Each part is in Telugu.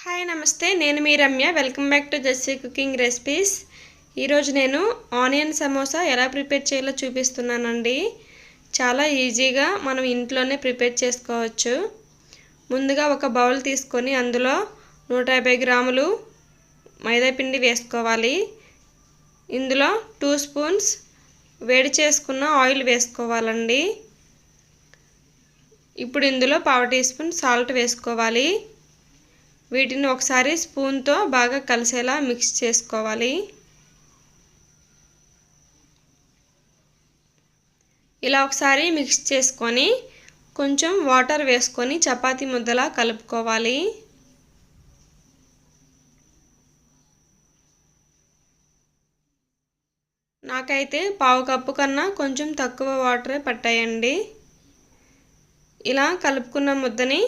హాయ్ నమస్తే, నేను మీ Ramya. Welcome back to Jessie cooking recipes. ఈరోజు నేను ఆనియన్ సమోసా ఎలా ప్రిపేర్ చేయాలో చూపిస్తున్నానండి. చాలా ఈజీగా మనం ఇంట్లోనే ప్రిపేర్ చేసుకోవచ్చు. ముందుగా ఒక బౌల్ తీసుకొని అందులో 150 గ్రాములు మైదాపిండి వేసుకోవాలి. ఇందులో 2 స్పూన్స్ వేడి చేసుకున్న ఆయిల్ వేసుకోవాలండి. ఇప్పుడు ఇందులో 1/2 టీ స్పూన్ సాల్ట్ వేసుకోవాలి. వీటిని ఒకసారి స్పూన్తో బాగా కలిసేలా మిక్స్ చేసుకోవాలి. ఇలా ఒకసారి మిక్స్ చేసుకొని కొంచెం వాటర్ వేసుకొని చపాతీ ముద్దలా కలుపుకోవాలి. నాకైతే 1/2 కప్పు కన్నా కొంచెం తక్కువ వాటరే పట్టాయండి. ఇలా కలుపుకున్న ముద్దని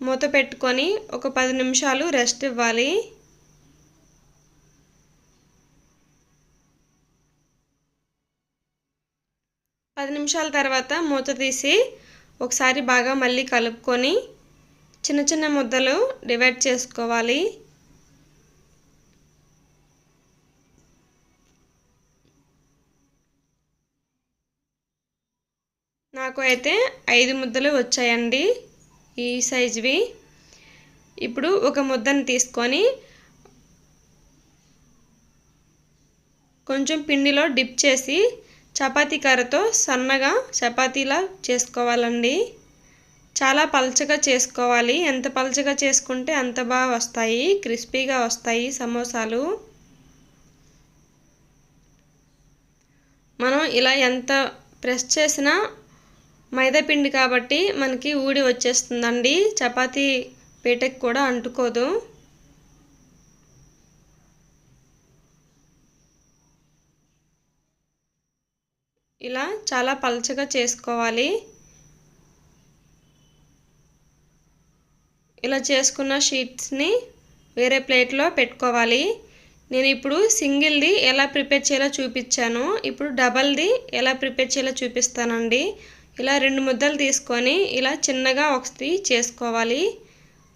మూత పెట్టుకొని ఒక 10 నిమిషాలు రెస్ట్ ఇవ్వాలి. పది నిమిషాల తర్వాత మూత తీసి ఒకసారి బాగా మళ్ళీ కలుపుకొని చిన్న చిన్న ముద్దలు డివైడ్ చేసుకోవాలి. నాకు అయితే 5 ముద్దలు వచ్చాయండి, ఈ సైజువి. ఇప్పుడు ఒక ముద్దను తీసుకొని కొంచెం పిండిలో డిప్ చేసి చపాతీ కర్రతో సన్నగా చపాతీలా చేసుకోవాలండి. చాలా పల్చగా చేసుకోవాలి. ఎంత పల్చగా చేసుకుంటే అంత బాగా వస్తాయి, క్రిస్పీగా వస్తాయి సమోసాలు. మనం ఇలా ఎంత ప్రెస్ చేసినా మైదా పిండి కాబట్టి మనకి ఊడి వచ్చేస్తుందండి. చపాతీ పీటకి కూడా అంటుకోదు. ఇలా చాలా పల్చగా చేసుకోవాలి. ఇలా చేసుకున్న షీట్స్ని వేరే ప్లేట్లో పెట్టుకోవాలి. నేను ఇప్పుడు సింగిల్ది ఎలా ప్రిపేర్ చేయాలో చూపించాను. ఇప్పుడు డబల్ది ఎలా ప్రిపేర్ చేయాలో చూపిస్తానండి. ఇలా 2 ముద్దలు తీసుకొని ఇలా చిన్నగా ఒకటి చేసుకోవాలి.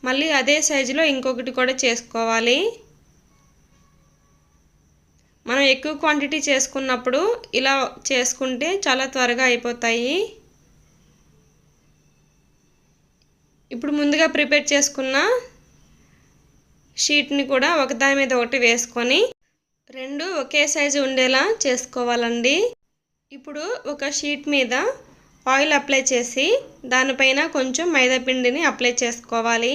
మళ్ళీ అదే సైజులో ఇంకొకటి కూడా చేసుకోవాలి. మనం ఎక్కువ క్వాంటిటీ చేసుకున్నప్పుడు ఇలా చేసుకుంటే చాలా త్వరగా అయిపోతాయి. ఇప్పుడు ముందుగా ప్రిపేర్ చేసుకున్న షీట్ని కూడా ఒకదాని మీద ఒకటి వేసుకొని 2 ఒకే సైజు ఉండేలా చేసుకోవాలండి. ఇప్పుడు ఒక షీట్ మీద ఆయిల్ అప్లై చేసి దానిపైన కొంచెం మైదా పిండిని అప్లై చేసుకోవాలి.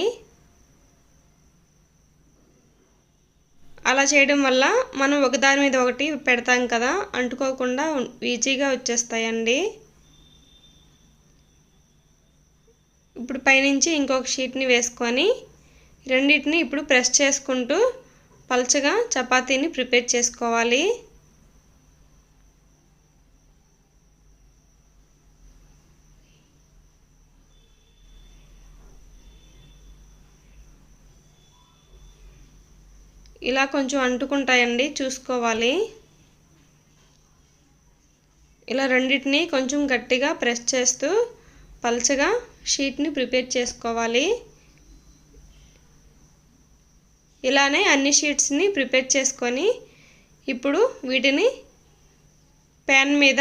అలా చేయడం వల్ల మనం ఒకదాని మీద ఒకటి పెడతాం కదా, అంటుకోకుండా ఈజీగా వచ్చేస్తాయండి. ఇప్పుడు పైనుంచి ఇంకొక షీట్ని వేసుకొని రెండింటిని ఇప్పుడు ప్రెస్ చేసుకుంటూ పల్చగా చపాతీని ప్రిపేర్ చేసుకోవాలి. ఇలా కొంచెం అంటుకుంటాయండి, చూసుకోవాలి. ఇలా రెండింటిని కొంచెం గట్టిగా ప్రెస్ చేస్తూ పల్చగా షీట్ని ప్రిపేర్ చేసుకోవాలి. ఇలానే అన్ని షీట్స్ని ప్రిపేర్ చేసుకొని ఇప్పుడు వీటిని ప్యాన్ మీద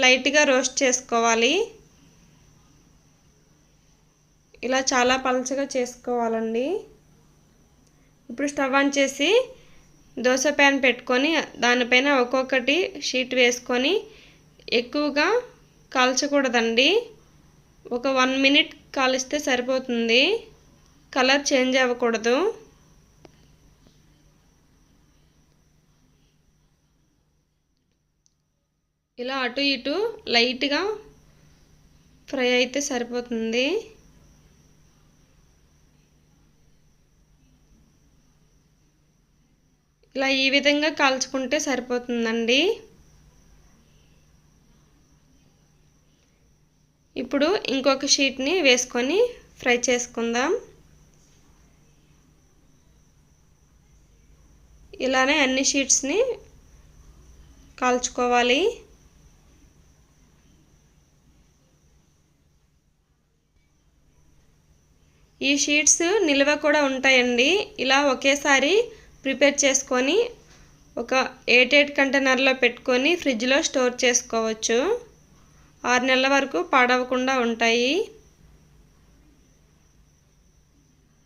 లైట్గా రోస్ట్ చేసుకోవాలి. ఇలా చాలా పల్చగా చేసుకోవాలండి. ఇప్పుడు స్టవ్ ఆన్ చేసి దోశ ప్యాన్ పెట్టుకొని దానిపైన ఒక్కొక్కటి షీట్ వేసుకొని ఎక్కువగా కాల్చకూడదండి. ఒక 1 మినిట్ కాలిస్తే సరిపోతుంది. కలర్ చేంజ్ అవ్వకూడదు. ఇలా అటు ఇటు లైట్గా ఫ్రై అయితే సరిపోతుంది. ఇలా ఈ విధంగా కాల్చుకుంటే సరిపోతుందండి. ఇప్పుడు ఇంకొక షీట్ని వేసుకొని ఫ్రై చేసుకుందాం. ఇలానే అన్ని షీట్స్ని కాల్చుకోవాలి. ఈ షీట్స్ నిల్వ కూడా ఉంటాయండి. ఇలా ఒకేసారి ప్రిపేర్ చేసుకొని ఒక ఎయిట్ కంటైనర్లో పెట్టుకొని ఫ్రిడ్జ్లో స్టోర్ చేసుకోవచ్చు. 6 నెలల వరకు పాడవకుండా ఉంటాయి.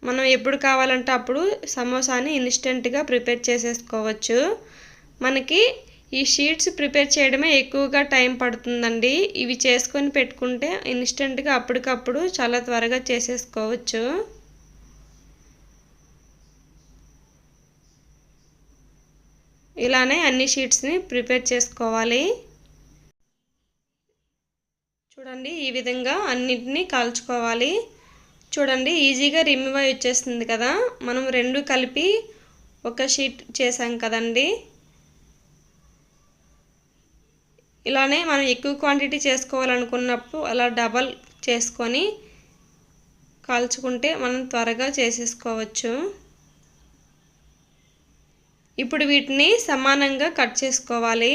మనం ఎప్పుడు కావాలంటే అప్పుడు సమోసాని ఇన్స్టెంట్గా ప్రిపేర్ చేసేసుకోవచ్చు. మనకి ఈ షీట్స్ ప్రిపేర్ చేయడమే ఎక్కువగా టైం పడుతుందండి. ఇవి చేసుకొని పెట్టుకుంటే ఇన్స్టెంట్గా అప్పటికప్పుడు చాలా త్వరగా చేసేసుకోవచ్చు. ఇలానే అన్ని షీట్స్ని ప్రిపేర్ చేసుకోవాలి. చూడండి, ఈ విధంగా అన్నిటినీ కాల్చుకోవాలి. చూడండి, ఈజీగా రిమూవ్ అయి వచ్చేస్తుంది కదా. మనం రెండు కలిపి ఒక షీట్ చేసాం కదండి. ఇలానే మనం ఎక్కువ క్వాంటిటీ చేసుకోవాలనుకున్నప్పుడు అలా డబల్ చేసుకొని కాల్చుకుంటే మనం త్వరగా చేసేసుకోవచ్చు. ఇప్పుడు వీటిని సమానంగా కట్ చేసుకోవాలి.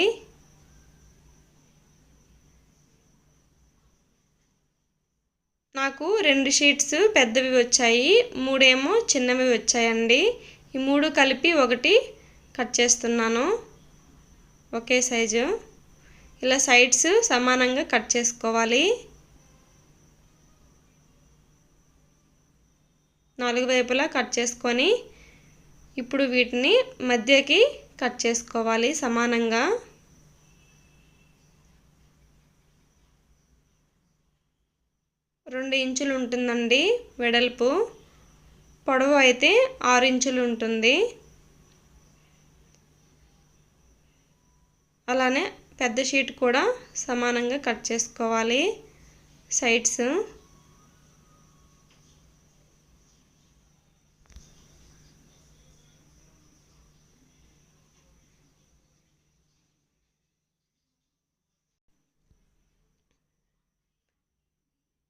నాకు 2 షీట్స్ పెద్దవి వచ్చాయి, 3 ఏమో చిన్నవి వచ్చాయండి. ఈ 3 కలిపి ఒకటి కట్ చేస్తున్నాను, ఒకే సైజు. ఇలా సైడ్స్ సమానంగా కట్ చేసుకోవాలి. 4 వైపులా కట్ చేసుకొని ఇప్పుడు వీటిని మధ్యకి కట్ చేసుకోవాలి సమానంగా. రెండు ఇంచులు ఉంటుందండి వెడల్పు, పొడవు అయితే 6 ఇంచులు ఉంటుంది. అలానే పెద్ద షీట్ కూడా సమానంగా కట్ చేసుకోవాలి సైడ్స్.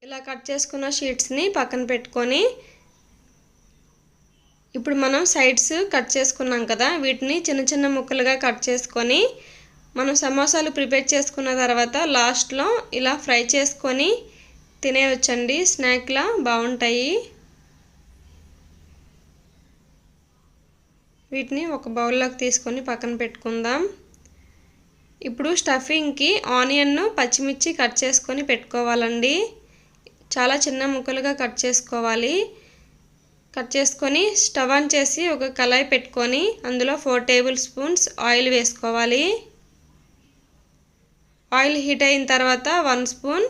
ఇలా కట్ చేసుకున్న షీట్స్ని పక్కన పెట్టుకొని ఇప్పుడు మనం సైడ్స్ కట్ చేసుకున్నాం కదా, వీటిని చిన్న చిన్న ముక్కలుగా కట్ చేసుకొని మనం సమోసాలు ప్రిపేర్ చేసుకున్న తర్వాత లాస్ట్లో ఇలా ఫ్రై చేసుకొని తినేయొచ్చండి. స్నాక్లా బాగుంటాయి. వీటిని ఒక బౌల్లోకి తీసుకొని పక్కన పెట్టుకుందాం. ఇప్పుడు స్టఫింగ్కి ఆనియన్, పచ్చిమిర్చి కట్ చేసుకొని పెట్టుకోవాలండి. చాలా చిన్న ముక్కలుగా కట్ చేసుకోవాలి. కట్ చేసుకొని స్టవ్ ఆన్ చేసి ఒక కళాయి పెట్టుకొని అందులో 4 టేబుల్ స్పూన్స్ ఆయిల్ వేసుకోవాలి. ఆయిల్ హీట్ అయిన తర్వాత 1 స్పూన్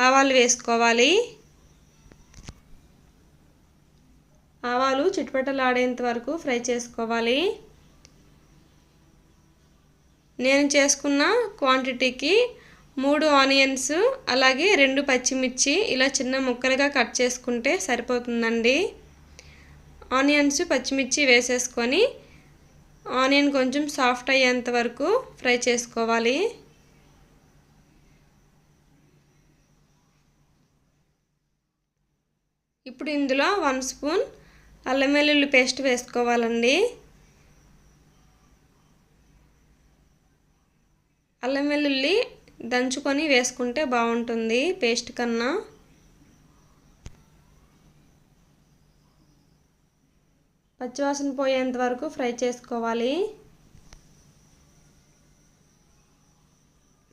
ఆవాలు వేసుకోవాలి. ఆవాలు చిటపటలాడేంత వరకు ఫ్రై చేసుకోవాలి. నేను చేసుకున్న క్వాంటిటీకి 3 ఆనియన్స్ అలాగే 2 పచ్చిమిర్చి ఇలా చిన్న ముక్కలుగా కట్ చేసుకుంటే సరిపోతుందండి. ఆనియన్స్, పచ్చిమిర్చి వేసేసుకొని ఆనియన్ కొంచెం సాఫ్ట్ అయ్యేంత వరకు ఫ్రై చేసుకోవాలి. ఇప్పుడు ఇందులో 1 స్పూన్ అల్లం వెల్లుల్లి పేస్ట్ వేసుకోవాలండి. అల్లం వెల్లుల్లి దంచుకొని వేసుకుంటే బాగుంటుంది పేస్ట్ కన్నా. పచ్చివాసన పోయేంత వరకు ఫ్రై చేసుకోవాలి.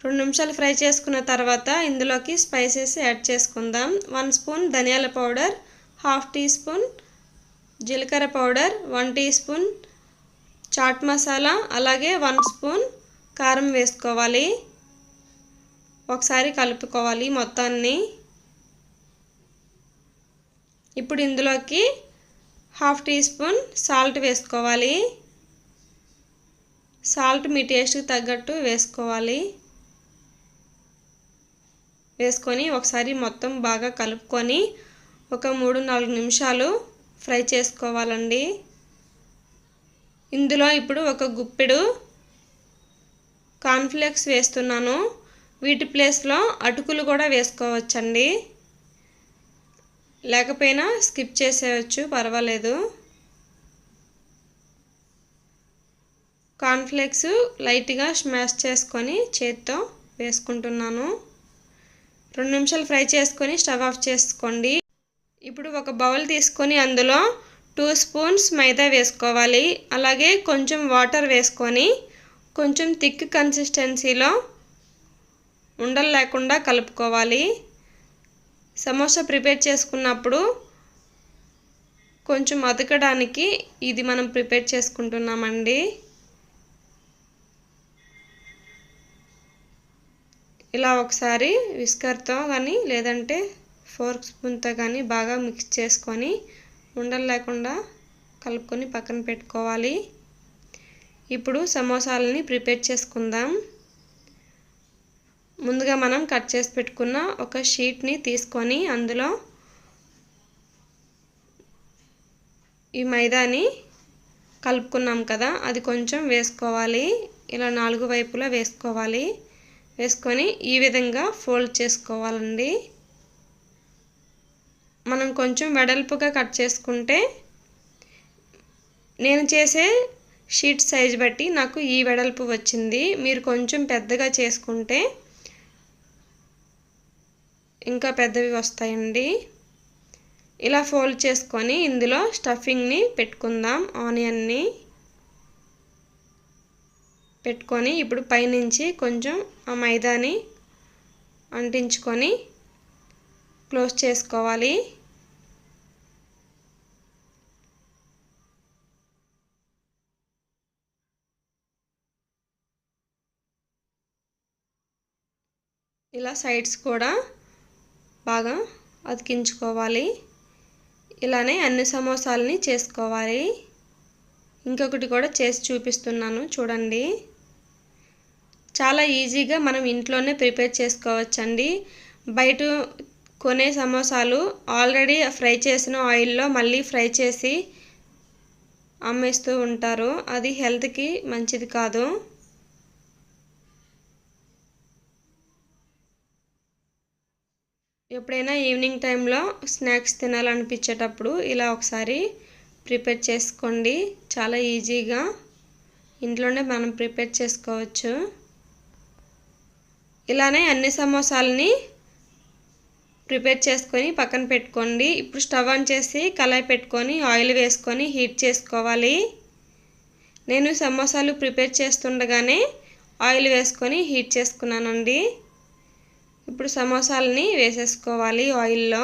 2 నిమిషాలు ఫ్రై చేసుకున్న తర్వాత ఇందులోకి స్పైసెస్ యాడ్ చేసుకుందాం. 1 స్పూన్ ధనియాల పౌడర్, 1/2 టీ స్పూన్ జీలకర్ర పౌడర్, 1 టీ స్పూన్ చాట్ మసాలా, అలాగే 1 స్పూన్ కారం వేసుకోవాలి. ఒకసారి కలుపుకోవాలి మొత్తాన్ని. ఇప్పుడు ఇందులోకి 1/2 టీ స్పూన్ సాల్ట్ వేసుకోవాలి. సాల్ట్ మీ టేస్ట్కి తగ్గట్టు వేసుకోవాలి. వేసుకొని ఒకసారి మొత్తం బాగా కలుపుకొని ఒక 3-4 నిమిషాలు ఫ్రై చేసుకోవాలండి. ఇందులో ఇప్పుడు ఒక గుప్పెడు కార్న్ఫ్లేక్స్ వేస్తున్నాను. వీటి ప్లేస్లో అటుకులు కూడా వేసుకోవచ్చండి, లేకపోయినా స్కిప్ చేసేయచ్చు, పర్వాలేదు. కార్న్ఫ్లేక్స్ లైట్గా స్మాష్ చేసుకొని చేత్తో వేసుకుంటున్నాను. 2 నిమిషాలు ఫ్రై చేసుకొని స్టవ్ ఆఫ్ చేసుకోండి. ఇప్పుడు ఒక బౌల్ తీసుకొని అందులో 2 స్పూన్స్ మైదా వేసుకోవాలి. అలాగే కొంచెం వాటర్ వేసుకొని కొంచెం థిక్ కన్సిస్టెన్సీలో ఉండలు లేకుండా కలుపుకోవాలి. సమోసా ప్రిపేర్ చేసుకున్నప్పుడు కొంచెం అతకడానికి ఇది మనం ప్రిపేర్ చేసుకుంటున్నామండి. ఇలా ఒకసారి విస్కర్తో కానీ లేదంటే ఫోర్క్ స్పూన్తో కానీ బాగా మిక్స్ చేసుకొని ఉండలు లేకుండా కలుపుకొని పక్కన పెట్టుకోవాలి. ఇప్పుడు సమోసాలని ప్రిపేర్ చేసుకుందాం. ముందుగా మనం కట్ చేసి పెట్టుకున్న ఒక షీట్ని తీసుకొని అందులో ఈ మైదాని కలుపుకున్నాం కదా, అది కొంచెం వేసుకోవాలి. ఇలా 4 వైపులా వేసుకోవాలి. వేసుకొని ఈ విధంగా ఫోల్డ్ చేసుకోవాలండి. మనం కొంచెం వెడల్పుగా కట్ చేసుకుంటే నేను చేసే షీట్ సైజ్ బట్టి నాకు ఈ వెడల్పు వచ్చింది. మీరు కొంచెం పెద్దగా చేసుకుంటే ఇంకా పెద్దవి వస్తాయండి. ఇలా ఫోల్డ్ చేసుకొని ఇందులో స్టఫింగ్ని పెట్టుకుందాం. ఆనియన్ని పెట్టుకొని ఇప్పుడు పైనుంచి కొంచెం ఆ మైదాని అంటించుకొని క్లోజ్ చేసుకోవాలి. ఇలా సైడ్స్ కూడా బాగా అతికించుకోవాలి. ఇలానే అన్ని సమోసాలని చేసుకోవాలి. ఇంకొకటి కూడా చేసి చూపిస్తున్నాను చూడండి. చాలా ఈజీగా మనం ఇంట్లోనే ప్రిపేర్ చేసుకోవచ్చండి. బయట కొనే సమోసాలు ఆల్రెడీ ఫ్రై చేసిన ఆయిల్లో మళ్ళీ ఫ్రై చేసి అమ్మేస్తూ ఉంటారు. అది హెల్త్కి మంచిది కాదు. ఎప్పుడైనా ఈవినింగ్ టైంలో స్నాక్స్ తినాలనిపించేటప్పుడు ఇలా ఒకసారి ప్రిపేర్ చేసుకోండి. చాలా ఈజీగా ఇంట్లోనే మనం ప్రిపేర్ చేసుకోవచ్చు. ఇలానే అన్ని సమోసాలని ప్రిపేర్ చేసుకొని పక్కన పెట్టుకోండి. ఇప్పుడు స్టవ్ ఆన్ చేసి కళాయి పెట్టుకొని ఆయిల్ వేసుకొని హీట్ చేసుకోవాలి. నేను సమోసాలు ప్రిపేర్ చేస్తుండగానే ఆయిల్ వేసుకొని హీట్ చేసుకున్నానండి. ఇప్పుడు సమోసాలని వేసేసుకోవాలి ఆయిల్లో.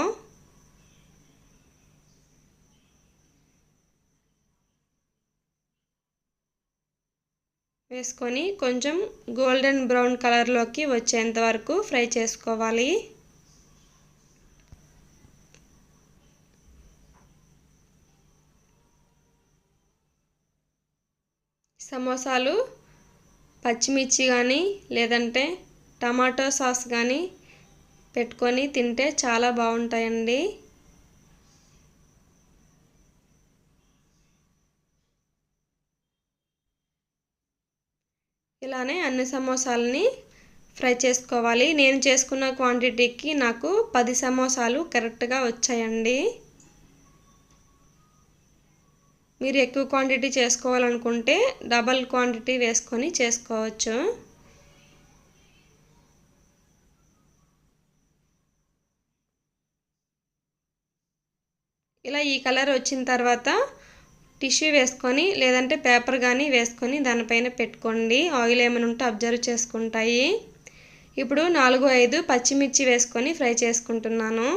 వేసుకొని కొంచెం గోల్డెన్ బ్రౌన్ కలర్లోకి వచ్చేంత వరకు ఫ్రై చేసుకోవాలి. సమోసాలు పచ్చిమిర్చి కానీ లేదంటే టమాటో సాస్ కానీ పెట్టుకొని తింటే చాలా బాగుంటాయండి. ఇలానే అన్ని సమోసాలని ఫ్రై చేసుకోవాలి. నేను చేసుకున్న క్వాంటిటీకి నాకు 10 సమోసాలు కరెక్ట్గా వచ్చాయండి. మీరు ఎక్కువ క్వాంటిటీ చేసుకోవాలనుకుంటే డబల్ క్వాంటిటీ వేసుకొని చేసుకోవచ్చు. ఇలా ఈ కలర్ వచ్చిన తర్వాత టిష్యూ వేసుకొని లేదంటే పేపర్ కానీ వేసుకొని దానిపైన పెట్టుకోండి. ఆయిల్ ఏమైనా ఉంటే అబ్జర్వ్ చేసుకుంటాయి. ఇప్పుడు 4-5 పచ్చిమిర్చి వేసుకొని ఫ్రై చేసుకుంటున్నాను.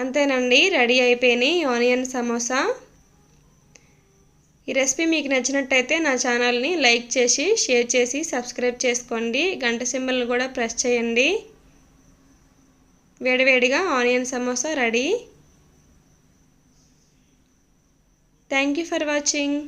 అంతేనండి, రెడీ అయిపోయినాయి ఆనియన్ సమోసా. ఈ రెసిపీ మీకు నచ్చినట్టయితే నా ఛానల్ని లైక్ చేసి షేర్ చేసి సబ్స్క్రైబ్ చేసుకోండి. గంట సింబల్ని కూడా ప్రెస్ చేయండి. వేడివేడిగా onion samosa ready. Thank you for watching.